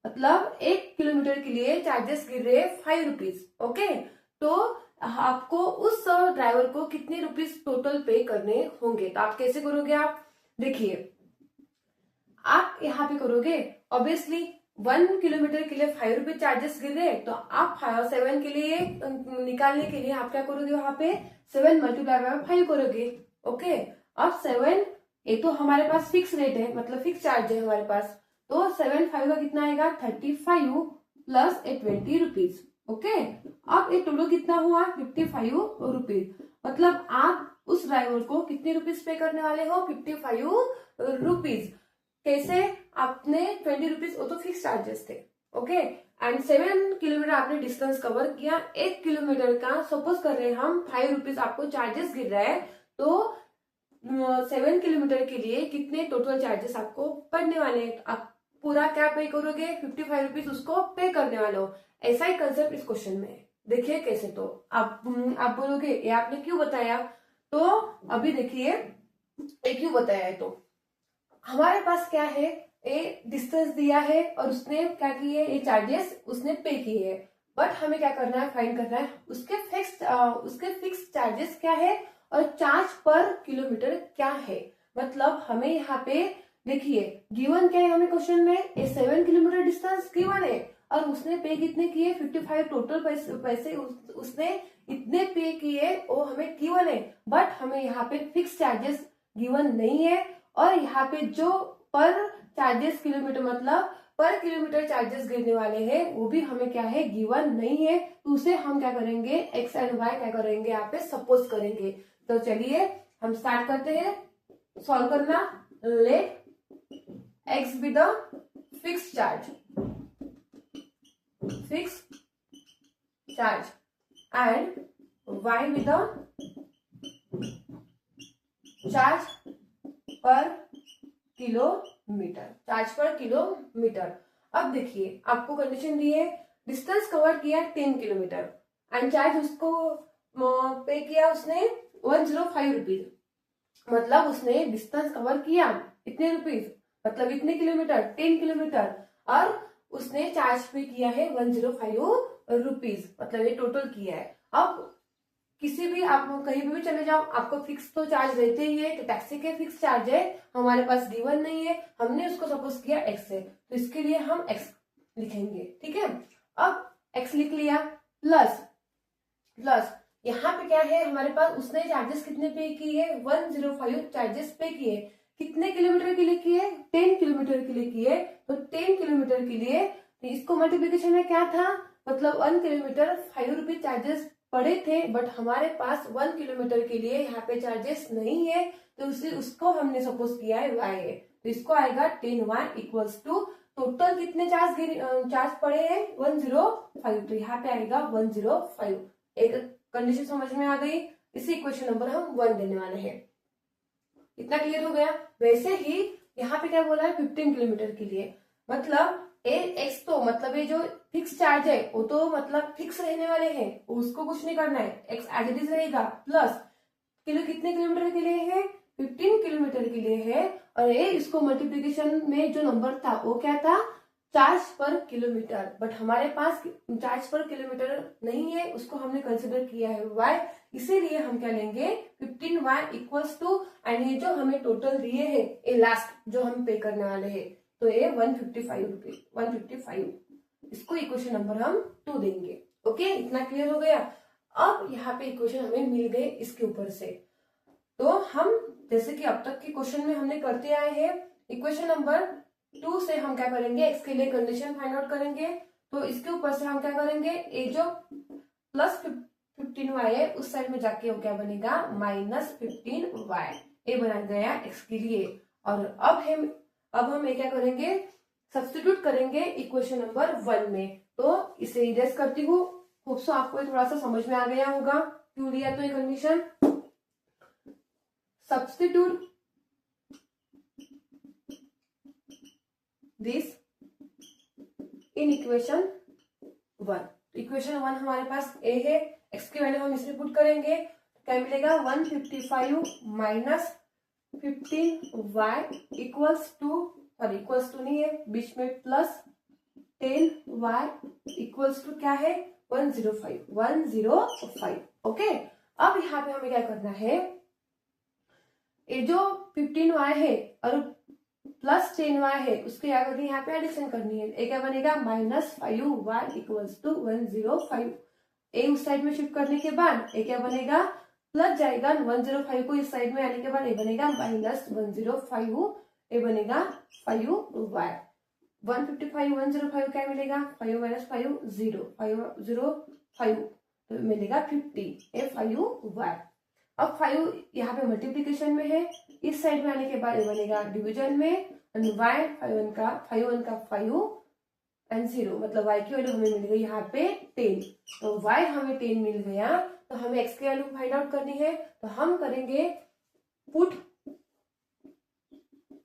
मतलब 1 किलोमीटर के लिए चार्जेस गिर रहे 5 रुपीज। ओके, तो आपको उस ड्राइवर को कितने रुपीज टोटल पे करने होंगे। तो आप कैसे करोगे, आप देखिए, आप यहाँ पे करोगे, ऑब्वियसली 1 किलोमीटर के लिए 5 रुपीज चार्जेस गिर रहे, तो आप 7 के लिए निकालने के लिए आप क्या करोगे, वहां पे 7 मल्टीप्लाई बाय 5 करोगे। ओके, अब 7 ये तो हमारे पास फिक्स रेट है, मतलब फिक्स चार्ज है हमारे पास, तो 7 5 का कितना आएगा 35 प्लस 20 रुपीज। ओके, अब ये टोटल कितना हुआ 55 रुपीज। मतलब आप उस ड्राइवर को कितने रुपीज पे करने वाले हो, 55 रुपीज। कैसे, आपने 20 रुपीज, वो तो फिक्स चार्जेस थे, ओके। एंड 7 किलोमीटर आपने डिस्टेंस कवर किया, 1 किलोमीटर का सपोज कर रहे हैं हम 5 रुपीज आपको चार्जेस गिर रहा है, तो 7 किलोमीटर के लिए कितने टोटल चार्जेस आपको पड़ने वाले हैं। आप पूरा क्या पे करोगे, 55 रुपीज उसको पे करने वाले हो। ऐसा ही कंसेप्ट इस क्वेश्चन में है। देखिए कैसे, तो आप बोलोगे ये आपने क्यों बताया, तो अभी देखिए ये क्यों बताया है। तो हमारे पास क्या है, ये डिस्टेंस दिया है और उसने क्या किए, ये चार्जेस उसने पे किए है, बट हमें क्या करना है, फाइंड करना है उसके फिक्स चार्जेस क्या है और चार्ज पर किलोमीटर क्या है। मतलब हमें यहाँ पे देखिए गिवन क्या है, हमें क्वेश्चन में ये 7 किलोमीटर डिस्टेंस गिवन है और उसने पे कितने किए, 55 टोटल पैसे उसने इतने पे किए, वो हमें गिवन है, बट हमें यहाँ पे फिक्स चार्जेस गिवन नहीं है। और यहाँ पे जो पर चार्जेस किलोमीटर, मतलब पर किलोमीटर चार्जेस गिरने वाले हैं, वो भी हमें क्या है, गिवन नहीं है। तो उसे हम क्या करेंगे, एक्स एंड वाई क्या करेंगे, यहाँ पे सपोज करेंगे। तो चलिए हम स्टार्ट करते हैं सॉल्व करना। Let x be the fix charge and y be the charge per kilometre. अब देखिए आपको कंडीशन दी है, डिस्टेंस कवर किया 10 किलोमीटर एंड चार्ज उसको पे किया उसने 105 रुपीज। मतलब उसने डिस्टेंस कवर किया इतने रुपीज, मतलब इतने किलोमीटर, 10 किलोमीटर, और उसने चार्ज पे किया है 105 रुपीज, मतलब ये टोटल किया है। अब किसी भी आप कहीं भी चले जाओ, आपको फिक्स तो चार्ज रहते ही है, तो टैक्सी के फिक्स चार्ज है, हमारे पास गिवन नहीं है, हमने उसको सपोज किया एक्स है, तो इसके लिए हम एक्स लिखेंगे, ठीक है। अब एक्स लिख लिया, प्लस यहाँ पे क्या है हमारे पास, उसने चार्जेस कितने पे किए, 105 चार्जेस पे किए, कितने किलोमीटर के लिए किए, 10 किलोमीटर के लिए किए। तो 10 किलोमीटर के लिए तो इसको मल्टीप्लीकेशन में क्या था, मतलब 1 किलोमीटर 5 रुपीज चार्जेस पड़े थे, बट हमारे पास 1 किलोमीटर के लिए यहाँ पे चार्जेस नहीं है, तो उसको हमने सपोज किया है y है, तो इसको आएगा 10y इक्वल्स टू टोटल कितने चार्ज पड़े हैं 105, तो यहाँ पे आएगा 105। एक कंडीशन समझ में आ गई। इसी इक्वेशन नंबर हम 1 देने वाले हैं। इतना क्लियर हो गया। वैसे ही यहाँ पे क्या बोला है, 15 किलोमीटर के लिए, मतलब एक्स तो मतलब ये जो फिक्स चार्ज है वो तो मतलब फिक्स रहने वाले हैं, उसको कुछ नहीं करना है, एक्स एज इट इज रहेगा, प्लस कितने किलोमीटर के लिए है, 15 किलोमीटर के लिए है, और ये इसको मल्टीप्लीकेशन में जो नंबर था वो क्या था, चार्ज पर किलोमीटर, बट हमारे पास चार्ज पर किलोमीटर नहीं है, उसको हमने कंसिडर किया है y, इसीलिए हम क्या लेंगे 15y इक्वल्स टू, एंड ये जो हमें टोटल दिए है ये लास्ट जो हम पे करने वाले हैं, तो ये 155 रुपीज, 155, इसको इक्वेशन नंबर हम 2 देंगे। ओके, इतना क्लियर हो गया। अब यहाँ पे इक्वेशन हमें मिल गए इसके ऊपर से, तो हम जैसे कि अब तक के क्वेश्चन में हमने करते आए हैं, इक्वेशन नंबर 2 से हम क्या करेंगे, एक्स के लिए कंडीशन फाइंड आउट करेंगे। तो इसके ऊपर से हम क्या करेंगे, ये जो प्लस 15y है उस साइड में जाके वो क्या बनेगा, माइनस 15y, ये बना गया एक्स के लिए। और अब हम ये क्या करेंगे, सब्स्टिट्यूट करेंगे इक्वेशन नंबर 1 में। तो इसे इरेज करती हूँ, होप सो आपको थोड़ा सा समझ में आ गया होगा क्यों लिया तो ये condition. Substitute this in equation 1। Equation 1 हमारे पास ए है, एक्स की वैल्यू हम इसमें पुट करेंगे, क्या मिलेगा 155 minus 15y equals to, sorry equals to नहीं है बीच में, प्लस 10y इक्वल्स टू क्या है 105। ओके, अब यहाँ पे हमें क्या करना है, ये जो 15y है और प्लस 10y है उसके क्या करनी है, यहाँ पे एडिशन करनी है, ये क्या बनेगा माइनस 5y इक्वल्स टू 105। ए उस साइड में शिफ्ट करने के बाद ये क्या बनेगा, प्लस जाएगा 105 को इस साइड में आने के बाद ये बनेगा माइनस 105, ये बनेगा 5y, 155 105 क्या मिलेगा, 5 माइनस 5 0, 505 तो मिलेगा 50, ये 5y। अब 5 यहाँ पे मल्टीप्लीकेशन में है, इस साइड में आने के बाद ये बनेगा डिवीजन में, y 5 का 5 एंड 0, मतलब y की वैल्यू हमें मिल गई यहाँ पे 10। तो y हमें 10 मिल गया, तो हमें x की वैल्यू फाइंड आउट करनी है। तो हम करेंगे put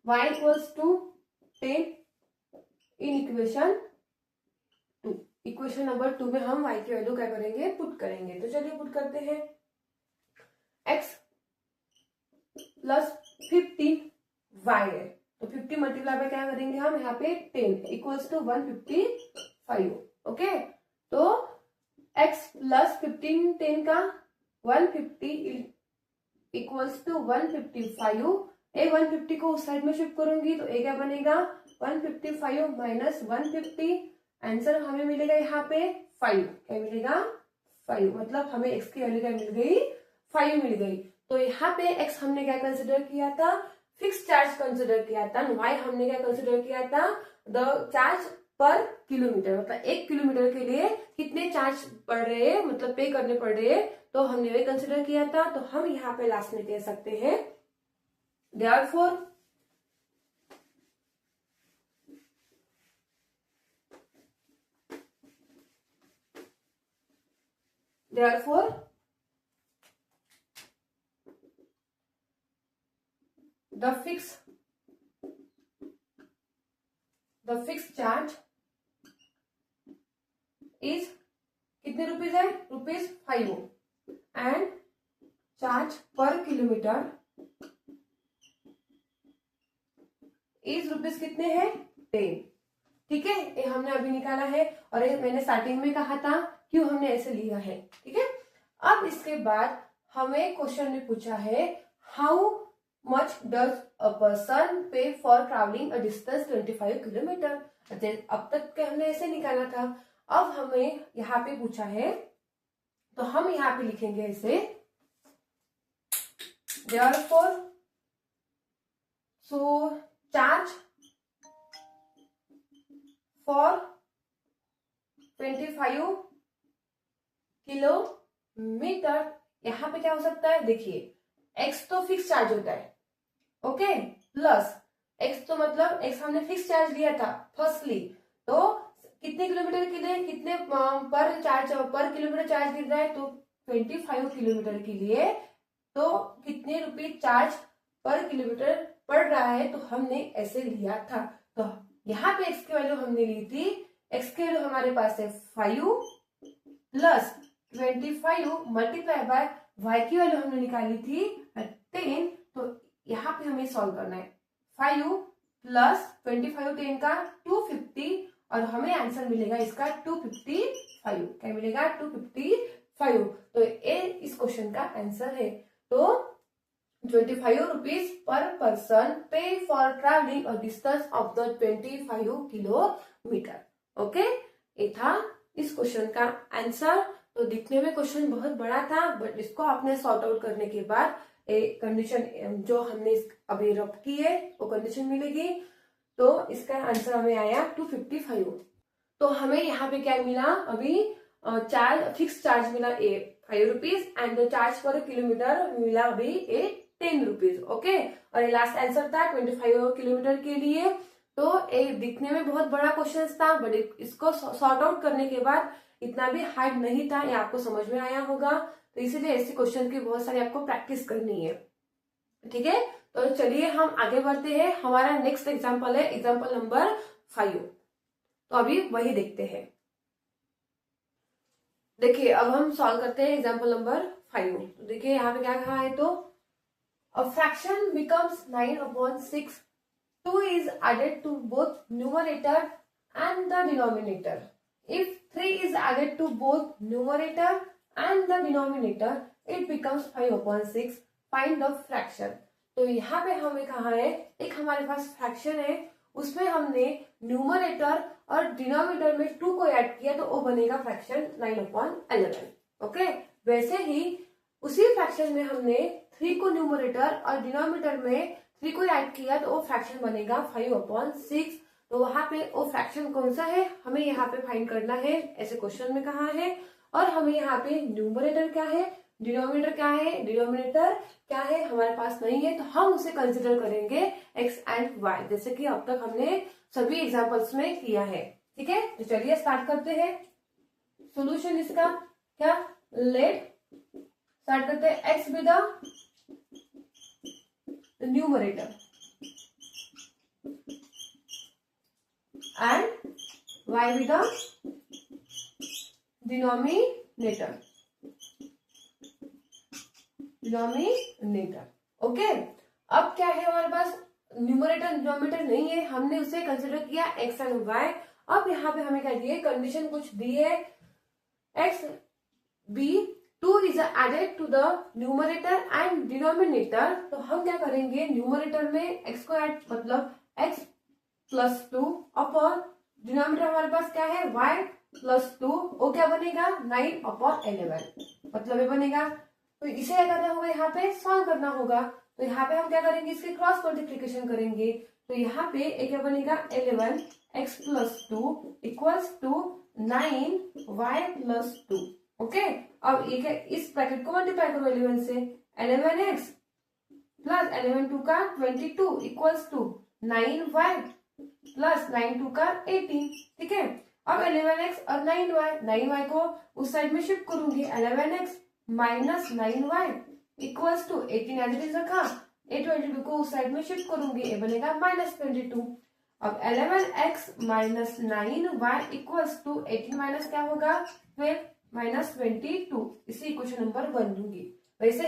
y equals to 10 in equation 2। Equation number 2 में हम y की वैल्यू क्या करेंगे, पुट करेंगे। तो चलिए पुट करते हैं। x प्लस 15y है, तो 50 मल्टीप्लाई पे क्या करेंगे हम, यहाँ पे 10 इक्वल्स टू 155। ओके, तो x प्लस 15 10 का 150 इक्वल्स टू 155। ए 150 को उस साइड में शिफ्ट करूंगी तो ए क्या बनेगा, 155 माइनस 150। आंसर हमें मिलेगा यहाँ पे 5। क्या मिलेगा, 5। मतलब हमें x की वैल्यू क्या मिल गई, 5 मिल गई। तो यहाँ पे x हमने क्या कंसिडर किया था, फिक्स चार्ज कंसिडर किया था। y हमने क्या कंसिडर किया था, द चार्ज पर किलोमीटर, मतलब 1 किलोमीटर के लिए कितने चार्ज पड़ रहे हैं, मतलब पे करने पड़ रहे हैं, तो हमने वही कंसिडर किया था। तो हम यहाँ पे लास्ट में कह सकते हैं therefore the fixed charge is कितने रुपीज है, ₹5 and charge per kilometre is rupees कितने हैं, 10। ठीक है, ये हमने अभी निकाला है और ये मैंने स्टार्टिंग में कहा था क्यों हमने ऐसे लिया है। ठीक है, अब इसके बाद हमें क्वेश्चन में पूछा है how much does a person pay for travelling a distance 25 kilometre. अब तक के हमने ऐसे निकाला था, अब हमें यहाँ पे पूछा है तो हम यहाँ पे लिखेंगे इसे therefore so charge for 25 kilometre. यहाँ पे क्या हो सकता है, देखिए x तो फिक्स चार्ज होता है, ओके, प्लस x तो मतलब x हमने फिक्स चार्ज लिया था फर्स्टली, तो कितने किलोमीटर के लिए कितने पर किलोमीटर चार्ज गिर रहा है, तो 25 किलोमीटर के लिए तो कितने रुपए चार्ज पर किलोमीटर पड़ रहा है, तो हमने ऐसे लिया था। तो यहाँ पे x की वैल्यू हमने ली थी, x की वैल्यू हमारे पास है 5 प्लस 25 मल्टीप्लाई बाय y की वैल्यू हमने निकाली थी 10। तो यहाँ पे हमें सॉल्व करना है, 5 प्लस 25 10 का 250 और हमें आंसर मिलेगा इसका 255। क्या मिलेगा, 255। तो ये इस क्वेश्चन का आंसर है। तो 25 rupees per person pay for travelling a distance of the 25 kilometre. Okay, ये था इस क्वेश्चन का आंसर। तो दिखने में क्वेश्चन बहुत बड़ा था, बट इसको आपने सॉर्ट आउट करने के बाद एक कंडीशन जो हमने अभी रब की है वो कंडीशन मिलेगी। तो इसका आंसर हमें आया 255। तो हमें यहाँ पे क्या मिला, अभी चार्ज फिक्स चार्ज मिला 5 rupees and the charge per kilometre मिला अभी 10 रुपीज। ओके, और ये लास्ट आंसर था 25 किलोमीटर के लिए। तो ये दिखने में बहुत बड़ा क्वेश्चन था, बट इसको सॉर्ट आउट करने के बाद इतना भी हार्ड नहीं था, ये आपको समझ में आया होगा। तो इसीलिए ऐसे क्वेश्चन की बहुत सारी आपको प्रैक्टिस करनी है। ठीक है, तो चलिए हम आगे बढ़ते हैं। हमारा नेक्स्ट एग्जाम्पल है एग्जाम्पल नंबर 5। तो अभी वही देखते हैं। देखिए अब हम सॉल्व करते हैं एग्जाम्पल नंबर 5। तो देखिए यहाँ पे क्या कहा है, तो a fraction becomes 9/6। 2 is added to both numerator and the denominator. If 3 is added to both numerator and the denominator, it becomes 5/6. Find the fraction. तो यहाँ पे हमें कहा है, एक हमारे पास फ्रैक्शन है, उसमें हमने न्यूमरेटर और डिनोमिनेटर में 2 को ऐड किया तो वो बनेगा फ्रैक्शन 9/11। ओके, वैसे ही उसी फ्रैक्शन में हमने 3 को न्यूमरेटर और डिनोमिनेटर में 3 को ऐड किया तो वो फ्रैक्शन बनेगा 5/6। तो वहां पे वो फ्रैक्शन कौन सा है हमें यहाँ पे फाइंड करना है, ऐसे क्वेश्चन में कहा है। और हमें यहाँ पे न्यूमरेटर क्या है, डिनोमिनेटर क्या है, डिनोमिनेटर क्या है हमारे पास नहीं है, तो हम उसे कंसिडर करेंगे x एंड y, जैसे कि अब तक हमने सभी एग्जांपल्स में किया है। ठीक है, तो चलिए स्टार्ट करते हैं। सॉल्यूशन इसका क्या, लेट स्टार्ट करते हैं, x with the numerator and y with the denominator. Okay, अब क्या है हमारे पास, न्यूमरेटर डिनोमिनेटर नहीं है, हमने उसे कंसिडर किया x एंड y। अब यहाँ पे हमें क्या दिए, कंडीशन कुछ दी है, x b 2 is added to the numerator and denominator. तो हम क्या करेंगे, न्यूमरेटर में x को ऐड मतलब x प्लस 2 अपॉन डिनोमिनेटर हमारे पास क्या है y प्लस 2, वो क्या बनेगा 9 अपॉन 11, मतलब ये बनेगा। तो इसे क्या करना होगा, यहाँ पे सॉल्व करना होगा। तो यहाँ पे हम क्या करेंगे, इसके क्रॉस मल्टीप्लीकेशन करेंगे। तो यहाँ पे एक क्या बनेगा 11 x plus 2 equals to 9 y plus 2। Okay, अब एक है, इस ब्रैकेट को मल्टीप्लाई करो 11 से, 11x प्लस 11 2 का 22 इक्वल्स टू 9y प्लस 9 2 का 18। ठीक है, अब 11x और 9y को उस साइड में शिफ्ट करूंगी, 11x minus 9y equals to 18 as it is रखा, 22 को उस साइड में शिफ्ट करूंगी, ये बनेगा माइनस 22। अब 11x minus 9y equals to 18 minus क्या होगा 12 माइनस 22, इसी इक्वेशन नंबर 1 लूंगी। वैसे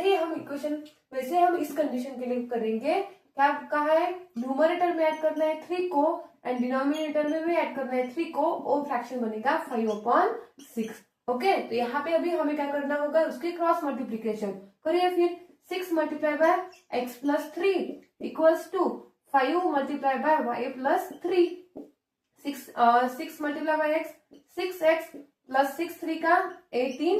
हम इस कंडीशन के लिए करेंगे, क्या कहा है, न्यूमरेटर में ऐड करना है 3 को एंड डिनोमिनेटर में भी ऐड करना है 3 को, और फ्रैक्शन बनेगा 5/6। ओके, तो यहाँ पे अभी हमें क्या करना होगा, उसकी क्रॉस मल्टीप्लीकेशन करिए। फिर 6 multiply by x plus 3 equals to 5 multiply by y plus 3। 6 multiply by x 6x plus 6 3 का 18,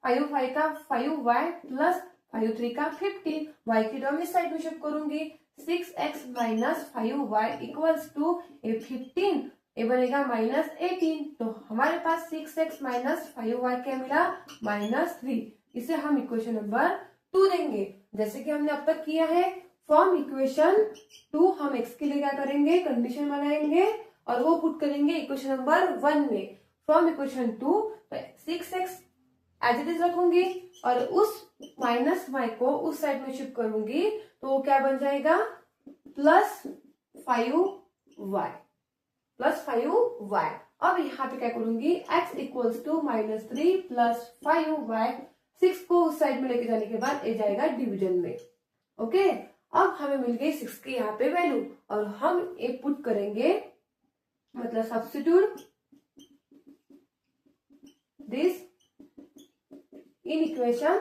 5 5 का 5y प्लस 5 3 का 15, y की टर्म इस साइड में शिफ्ट करूंगी, 6x minus 5y equals to 15, ये बनेगा माइनस 18। तो हमारे पास 6x माइनस 5y क्या मिला, -3। इसे हम इक्वेशन नंबर 2 देंगे, जैसे कि हमने अब तक किया है। फ्रॉम इक्वेशन 2 हम x के लिए क्या करेंगे, कंडीशन बनाएंगे और वो पुट करेंगे इक्वेशन नंबर 1 में। From equation 2 6x as it is रखूंगी और उस माइनस y को उस साइड में शिफ्ट करूंगी, तो वो क्या बन जाएगा प्लस 5y। अब यहाँ पे क्या करूंगी, x equals to -3 plus 5y, 6 को उस साइड में लेके जाने के बाद ये जाएगा डिवीजन में। ओके, अब हमें मिल गई 6 की यहाँ पे वैल्यू, और हम ये पुट करेंगे, मतलब सब्स्टिट्यूट दिस इन इक्वेशन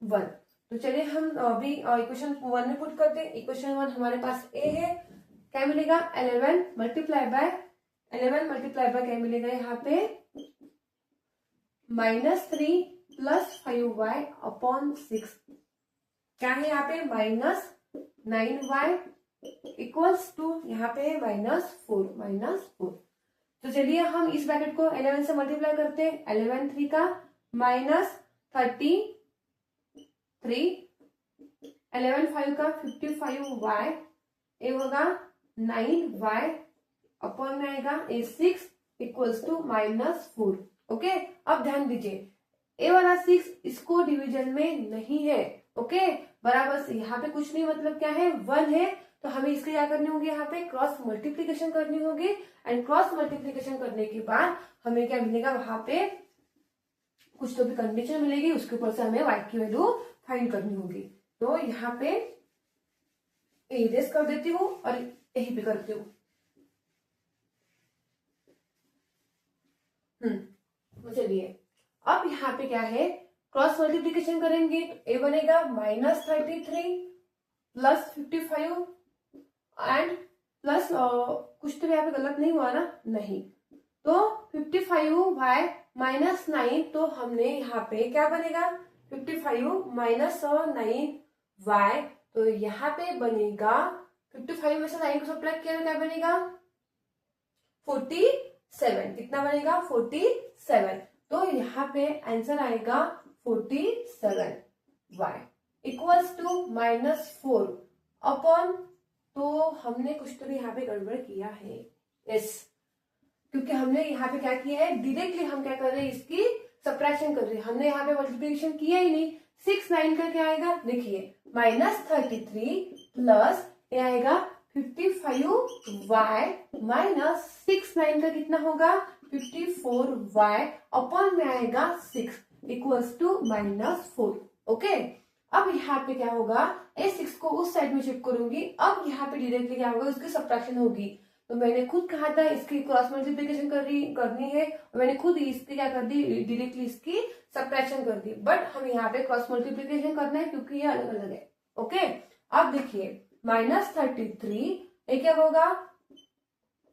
1। तो चलिए हम अभी इक्वेशन 1 में पुट करते हैं। इक्वेशन 1 हमारे पास ए है, क्या मिलेगा 11 मल्टीप्लाई बाय क्या मिलेगा यहाँ पे -3 प्लस 5y अपॉन 6, क्या है यहाँ पे -9y इक्वल्स टू यहाँ पे -4। तो चलिए हम इस ब्रैकेट को 11 से मल्टीप्लाई करते हैं, 11 3 का -33, 11 5 का 55y, ये होगा 9y अपॉन में आएगा 6 इक्वल्स टू -4। ओके, अब ध्यान दीजिए, ए वाला 6 इसको डिवीजन में नहीं है। ओके, बराबर से यहाँ पे कुछ नहीं, मतलब क्या है 1 है, तो हमें इसके क्या करनी होगी, यहाँ पे क्रॉस मल्टीप्लीकेशन करनी होगी, एंड क्रॉस मल्टीप्लीकेशन करने के बाद हमें क्या मिलेगा, वहां पे कुछ तो भी कंडीशन मिलेगी, उसके ऊपर से हमें y की वैल्यू फाइंड करनी होगी। तो यहाँ पे इरेज कर देती हूँ और यही भी करती हूँ। चलिए, अब यहाँ पे क्या है, क्रॉस मल्टीप्लीकेशन करेंगे, ए बनेगा -33 प्लस 55 एंड प्लस कुछ तो यहाँ पे गलत नहीं हुआ ना, नहीं, तो 55y -9, तो हमने यहाँ पे क्या बनेगा 55 माइनस 9y, तो यहाँ पे बनेगा 55 में से 9 को सब्ट्रैक्ट किया तो क्या बनेगा 47। कितना बनेगा 47, तो यहाँ पे आंसर आएगा 47y इक्वल्स टू -4 अपॉन, तो हमने कुछ तो यहाँ पे गड़बड़ किया है। यस, क्योंकि हमने यहाँ पे क्या किया है, डायरेक्टली हम क्या कर रहे हैं, इसकी सब्ट्रैक्शन कर रहे हैं। हमने यहाँ पे मल्टीप्लिकेशन किया ही नहीं। 6 9 का क्या आएगा, देखिए -33 प्लस ये आएगा 55y माइनस 6 9 का कितना होगा 54y अपॉन में आएगा 6 इक्वल्स टू -4। ओके, अब यहाँ पे क्या होगा, ए 6 को उस साइड में शिफ्ट करूंगी। अब यहाँ पे डायरेक्टली क्या होगा, उसकी सब्ट्रैक्शन होगी। तो मैंने खुद कहा था इसकी क्रॉस मल्टीप्लिकेशन करनी है, और मैंने खुद इसकी क्या कर दी, डायरेक्टली इसकी सब्ट्रैक्शन कर दी। बट हम यहाँ पे क्रॉस मल्टीप्लिकेशन करना है क्योंकि ये अलग अलग है। ओके, अब देखिए -33 ये क्या होगा,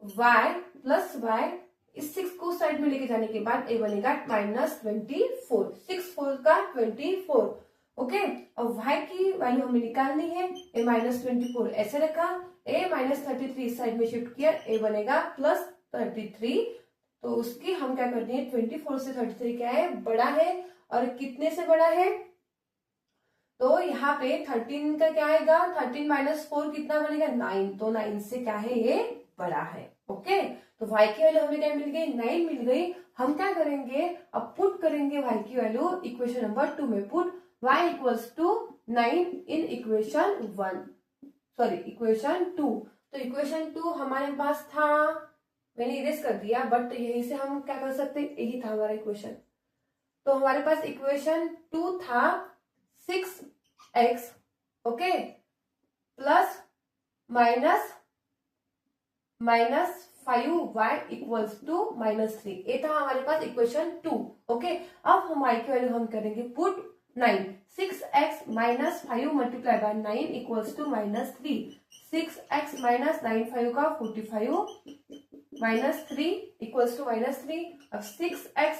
y प्लस y, इस 6 को साइड में लेके जाने के बाद ए बनेगा -24, 6 4 का 24। ओके, अब y की वैल्यू हमें निकालनी है। ए -24 ऐसे रखा, ए -33 साइड में शिफ्ट किया, ए बनेगा +33। तो उसकी हम क्या करनी है, 24 से 33 क्या है, बड़ा है। और कितने से बड़ा है, तो यहाँ पे 13 का क्या आएगा, 13 - 4 कितना बनेगा, 9। तो 9 से क्या है, ये बड़ा है। ओके, तो y की वैल्यू हमें क्या मिल गई, 9 मिल गई। हम क्या करेंगे, अब पुट करेंगे y की वैल्यू इक्वेशन नंबर 2 में। Put y equals to 9 in equation 1, sorry equation 2। तो इक्वेशन 2 हमारे पास था, मैंने इरेज कर दिया, बट यही से हम क्या कर सकते, यही था हमारा इक्वेशन। तो हमारे पास इक्वेशन 2 था 6x, okay, plus minus 5y equals to -3। ये था हमारे पास इक्वेशन 2। ओके, अब हम y की वैल्यू हम करेंगे put 9, 6x minus 5 multiply by 9 equals to -3। 6x minus 9 5 का 45 -3 इक्वल्स टू -3। अब 6x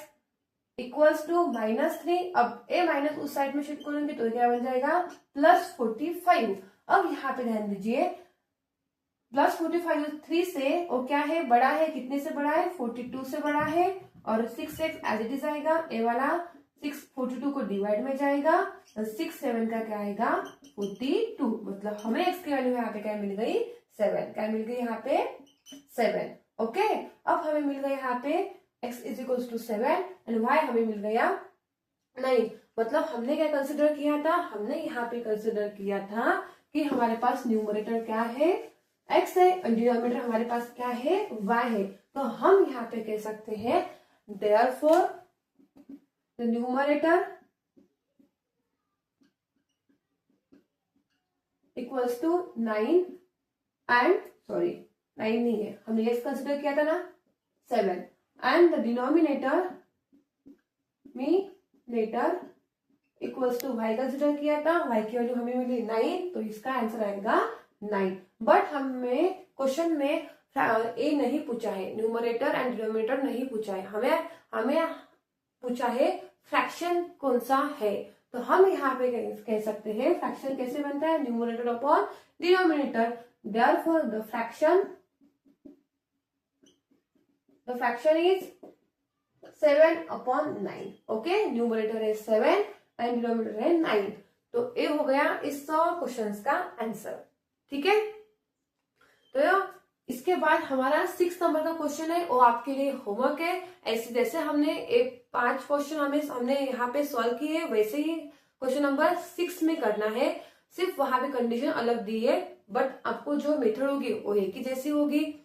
इक्वल्स टू -3। अब a माइनस उस साइड में शिफ्ट करेंगे तो क्या बन जाएगा, +45। अब यहाँ पे ध्यान दीजिए, +45 3 से, और क्या है, बड़ा है, कितने से बड़ा है, 42 से बड़ा है। और 6x एज इट इज आएगा, ए वाला 6 42 को डिवाइड में जाएगा, 6 7 का क्या आएगा, 42। मतलब हमें x की वैल्यू यहाँ पे क्या मिल गई, 7। क्या मिल गई यहाँ पे, 7। ओके, अब हमें मिल गया यहाँ पे x is equal to 7 and y हमें मिल गया 9। मतलब हमने क्या कंसिडर किया था, हमने यहाँ पे कंसिडर किया था कि हमारे पास न्यूमरेटर क्या है, x है, और डिनोमिनेटर हमारे पास क्या है, y है। तो हम यहाँ पे कह सकते हैं therefore the numerator equals to 9 and, sorry 9 नहीं है, हमने x कंसिडर किया था ना, 7 and the denominator equals to y consider किया था। y की वैल्यू हमें मिली 9, तो इसका आंसर आएगा 9। बट हमें क्वेश्चन में ए नहीं पूछा है, न्यूमरेटर एंड डिनोमिनेटर नहीं पूछा है, हमें पूछा है फ्रैक्शन कौन सा है। तो हम यहाँ पे कह सकते हैं फ्रैक्शन कैसे बनता है, numerator upon denominator. Therefore the fraction is 7/9। Okay, numerator है 7 एंड डिनोमिनेटर है 9। तो ये हो गया इस क्वेश्चंस का आंसर। ठीक है, तो इसके बाद हमारा 6 नंबर का क्वेश्चन है, वो आपके लिए होमवर्क है। ऐसे जैसे हमने 5 क्वेश्चन हमने यहाँ पे सॉल्व किए, वैसे ही क्वेश्चन नंबर 6 में करना है। सिर्फ वहां पे कंडीशन अलग दी है, बट आपको जो मेथड होगी वो एक ही जैसी होगी।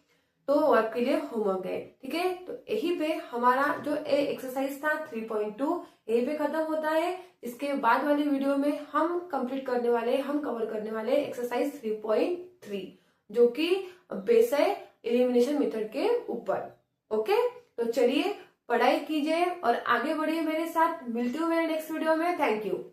तो आपके लिए होमवर्क है। ठीक है, तो यही पे हमारा जो एक्सरसाइज था 3.2 यही पे खत्म होता है। इसके बाद वाली वीडियो में हम कवर करने वाले एक्सरसाइज 3.3 जो कि बेस है एलिमिनेशन मेथड के ऊपर। ओके, तो चलिए पढ़ाई कीजिए और आगे बढ़िए मेरे साथ। मिलती हूँ मेरे नेक्स्ट वीडियो में। Thank you.